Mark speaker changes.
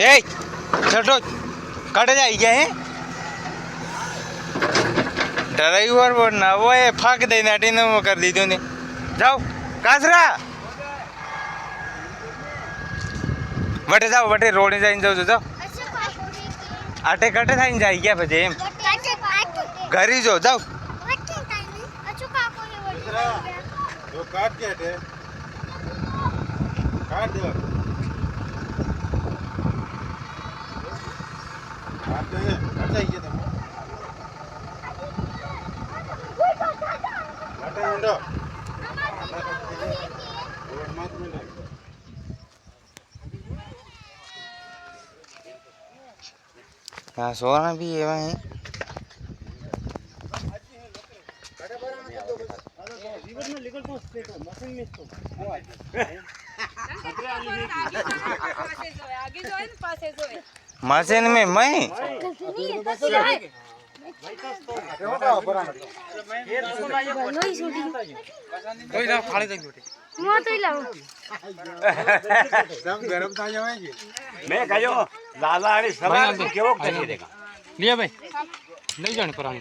Speaker 1: ए छोटो कट जाई गया है ड्राइवर वो ना वो है फाक दे नाटी ने वो कर दी तूने जाओ कासरा वटे जाओ वटे रोड ने जाइन जाओ जाओ आटे कटे थाइन जाई क्या बजे एम घरी जो जाओ
Speaker 2: जो काट के हटे काट दो काट दे हट जाइए तुम हटे मुंडो रोड मत मिले
Speaker 1: हाँ सोना भी है वहीं मशीन में मैं
Speaker 2: गरम था जाएंगे
Speaker 3: मैं कहो लाला अरे सवाल केवो કરી દેગા
Speaker 4: लिया भाई नहीं जाने पुरानी